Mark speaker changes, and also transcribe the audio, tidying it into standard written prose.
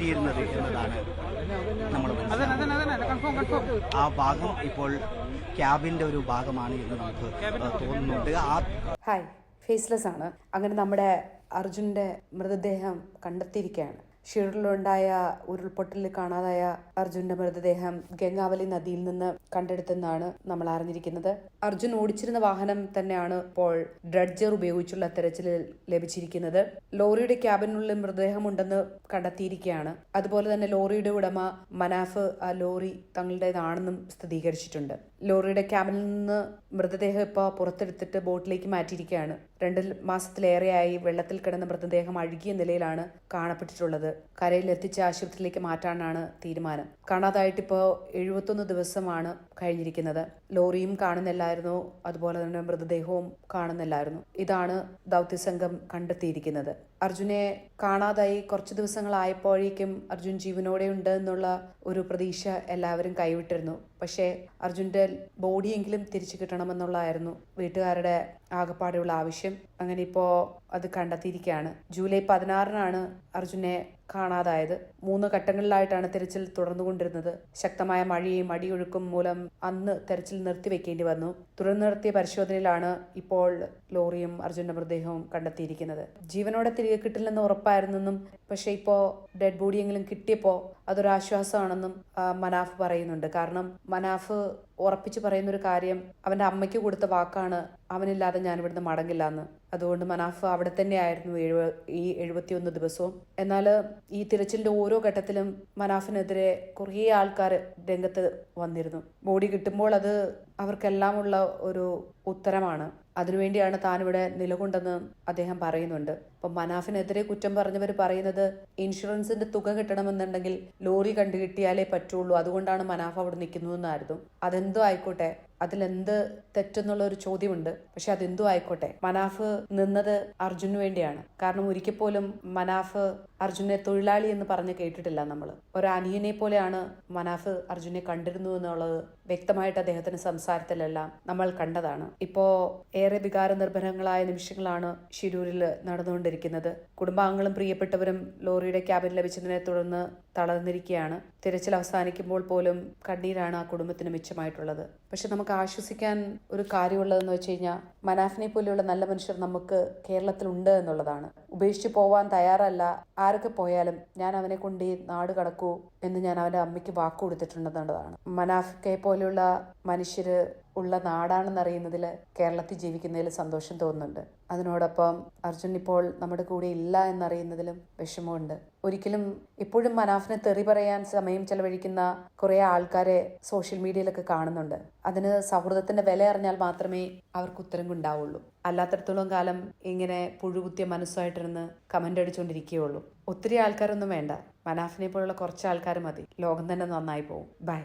Speaker 1: പറ്റിയിരുന്നത് എന്നതാണ് നമ്മൾ ആ ഭാഗം ഇപ്പോൾ ക്യാബിന്റെ ഒരു ഭാഗമാണ് എന്ന് നമുക്ക് തോന്നുന്നുണ്ട്.
Speaker 2: ഹായ്, ഫേസ്ലെസ് ആണ്. അങ്ങനെ നമ്മുടെ അർജുന്റെ മൃതദേഹം കണ്ടെത്തിയിരിക്കുകയാണ്. ഷിരൂരിലുണ്ടായ ഉരുൾപൊട്ടലിൽ കാണാതായ അർജുന്റെ മൃതദേഹം ഗംഗാവലി നദിയിൽ നിന്ന് കണ്ടെടുത്തെന്നാണ് നമ്മൾ അറിഞ്ഞിരിക്കുന്നത്. അർജുൻ ഓടിച്ചിരുന്ന വാഹനം തന്നെയാണ് ഇപ്പോൾ ഡ്രഡ്ജർ ഉപയോഗിച്ചുള്ള തെരച്ചിലിൽ ലഭിച്ചിരിക്കുന്നത്. ലോറിയുടെ ക്യാബിനുള്ളിൽ മൃതദേഹമുണ്ടെന്ന് കണ്ടെത്തിയിരിക്കുകയാണ്. അതുപോലെ തന്നെ ലോറിയുടെ ഉടമ മനാഫ് ആ ലോറി തങ്ങളുടേതാണെന്നും സ്ഥിരീകരിച്ചിട്ടുണ്ട്. ലോറിയുടെ ക്യാബിനിൽ നിന്ന് മൃതദേഹം ഇപ്പോൾ പുറത്തെടുത്തിട്ട് ബോട്ടിലേക്ക് മാറ്റിയിരിക്കുകയാണ്. 2 മാസത്തിലേറെയായി വെള്ളത്തിൽ കിടന്ന മൃതദേഹം അഴുകിയ നിലയിലാണ് കാണപ്പെട്ടിട്ടുള്ളത്. കരയിൽ എത്തിച്ച് ആശുപത്രിയിലേക്ക് മാറ്റാനാണ് തീരുമാനം. കാണാതായിട്ടിപ്പോൾ 71 ദിവസമാണ് കഴിഞ്ഞിരിക്കുന്നത്. ലോറിയും കാണുന്നില്ലായിരുന്നു, അതുപോലെ തന്നെ മൃതദേഹവും കാണുന്നില്ലായിരുന്നു. ഇതാണ് ദൗത്യസംഘം കണ്ടെത്തിയിരിക്കുന്നത്. അർജുനെ കാണാതായി കുറച്ച് ദിവസങ്ങളായപ്പോഴേക്കും അർജുൻ ജീവനോടെ ഉണ്ട് എന്നുള്ള ഒരു പ്രതീക്ഷ എല്ലാവരും കൈവിട്ടിരുന്നു. പക്ഷേ അർജുന്റെ ബോഡിയെങ്കിലും തിരിച്ചു കിട്ടണമെന്നുള്ളതായിരുന്നു വീട്ടുകാരുടെ ആകപ്പാടെയുള്ള ആവശ്യം. അങ്ങനെ ഇപ്പോൾ അത് കണ്ടെത്തിയിരിക്കുകയാണ്. ജൂലൈ 16 അർജുനെ കാണാതായത്. 3 ഘട്ടങ്ങളിലായിട്ടാണ് തെരച്ചിൽ തുടർന്നുകൊണ്ടിരുന്നത്. ശക്തമായ മഴയും അടിയൊഴുക്കും മൂലം അന്ന് തെരച്ചിൽ നിർത്തിവെക്കേണ്ടി വന്നു. തുടർന്ന് നടത്തിയ പരിശോധനയിലാണ് ഇപ്പോൾ ലോറിയും അർജുന്റെ മൃതദേഹവും കണ്ടെത്തിയിരിക്കുന്നത്. ജീവനോടെ തിരികെ കിട്ടില്ലെന്ന് ഉറപ്പായിരുന്നെന്നും പക്ഷെ ഇപ്പോൾ ഡെഡ് ബോഡിയെങ്കിലും കിട്ടിയപ്പോൾ അതൊരാശ്വാസമാണെന്നും മനാഫ് പറയുന്നുണ്ട്. കാരണം മനാഫ് ഉറപ്പിച്ച് പറയുന്ന ഒരു കാര്യം, അവന്റെ അമ്മയ്ക്ക് കൊടുത്ത വാക്കാണ് അവനില്ലാതെ ഞാൻ ഇവിടുന്ന് മടങ്ങില്ല എന്ന്. അതുകൊണ്ട് മനാഫ് അവിടെ തന്നെയായിരുന്നു ഈ 71 ദിവസവും. എന്നാൽ ഈ തിരച്ചിലിന്റെ ഓരോ ഘട്ടത്തിലും മനാഫിനെതിരെ കുറേ ആൾക്കാർ രംഗത്ത് വന്നിരുന്നു. ബോഡി കിട്ടുമ്പോൾ അത് അവർക്കെല്ലാമുള്ള ഒരു ഉത്തരമാണ്. അതിനുവേണ്ടിയാണ് താനിവിടെ നിലകൊണ്ടെന്ന് അദ്ദേഹം പറയുന്നുണ്ട്. അപ്പം മനാഫിനെതിരെ കുറ്റം പറഞ്ഞവർ പറയുന്നത് ഇൻഷുറൻസിന്റെ തുക കിട്ടണമെന്നുണ്ടെങ്കിൽ ലോറി കണ്ടുകിട്ടിയാലേ പറ്റുള്ളൂ, അതുകൊണ്ടാണ് മനാഫ് അവിടെ നിൽക്കുന്നതെന്നായിരുന്നു. അതെന്തോ ആയിക്കോട്ടെ, അതിലെന്ത് തെറ്റെന്നുള്ള ഒരു ചോദ്യമുണ്ട്. പക്ഷെ അതെന്തോ ആയിക്കോട്ടെ, മനാഫ് നിന്നത് അർജുനു വേണ്ടിയാണ്. കാരണം ഒരിക്കൽ പോലും മനാഫ് അർജുനെ തൊഴിലാളി എന്ന് പറഞ്ഞ് കേട്ടിട്ടില്ല. നമ്മൾ ഒരു അനിയനെ പോലെയാണ് മനാഫ് അർജുനെ കണ്ടിരുന്നു എന്നുള്ളത് വ്യക്തമായിട്ട് അദ്ദേഹത്തിന്റെ സംസാരത്തിലെല്ലാം നമ്മൾ കണ്ടതാണ്. ഇപ്പോ ഏറെ വികാരനിർഭരങ്ങളായ നിമിഷങ്ങളാണ് ഷിരൂരിൽ നടന്നുകൊണ്ടിരിക്കുന്നത്. കുടുംബാംഗങ്ങളും പ്രിയപ്പെട്ടവരും ലോറിയുടെ ക്യാബിൻ ലഭിച്ചതിനെ തുടർന്ന് തളർന്നിരിക്കുകയാണ്. തിരച്ചിൽ അവസാനിക്കുമ്പോൾ പോലും കണ്ണീരാണ് ആ കുടുംബത്തിന് മിച്ചമായിട്ടുള്ളത്. പക്ഷെ നമുക്ക് ആശ്വസിക്കാൻ ഒരു കാര്യമുള്ളതെന്ന് വെച്ച് കഴിഞ്ഞാൽ മനാഫിനെ പോലെയുള്ള നല്ല മനുഷ്യർ നമുക്ക് കേരളത്തിലുണ്ട് എന്നുള്ളതാണ്. ഉപേക്ഷിച്ച് പോവാൻ തയ്യാറല്ല. ആരൊക്കെ പോയാലും ഞാൻ അവനെ കൊണ്ട് ഈ നാട് കടക്കൂ എന്ന് ഞാൻ അവന്റെ അമ്മയ്ക്ക് വാക്ക് കൊടുത്തിട്ടുണ്ടെന്നുള്ളതാണ്. മനാഫിനെ പോലെയുള്ള മനുഷ്യര് ഉള്ള നാടാണെന്നറിയുന്നതിൽ, കേരളത്തിൽ ജീവിക്കുന്നതിൽ സന്തോഷം തോന്നുന്നുണ്ട്. അതിനോടൊപ്പം അർജുൻ ഇപ്പോൾ നമ്മുടെ കൂടെ ഇല്ല എന്നറിയുന്നതിലും വിഷമമുണ്ട്. ഒരിക്കലും ഇപ്പോഴും മനാഫിനെ തെറി പറയാൻ സമയം ചെലവഴിക്കുന്ന കുറെ ആൾക്കാരെ സോഷ്യൽ മീഡിയയിലൊക്കെ കാണുന്നുണ്ട്. അതിന് സൗഹൃദത്തിന്റെ വില അറിഞ്ഞാൽ മാത്രമേ അവർക്ക് ഉത്തരം ഉണ്ടാവുള്ളൂ. അല്ലാത്തടത്തോളം കാലം ഇങ്ങനെ പുഴുകുത്തിയ മനസ്സായിട്ടിരുന്ന് കമന്റ് അടിച്ചുകൊണ്ടിരിക്കുകയുള്ളൂ. ഒത്തിരി ആൾക്കാരൊന്നും വേണ്ട, മനാഫിനെ പോലുള്ള കുറച്ച് ആൾക്കാർ മതി. ലോകം തന്നെ നന്നായി പോകും. ബൈ.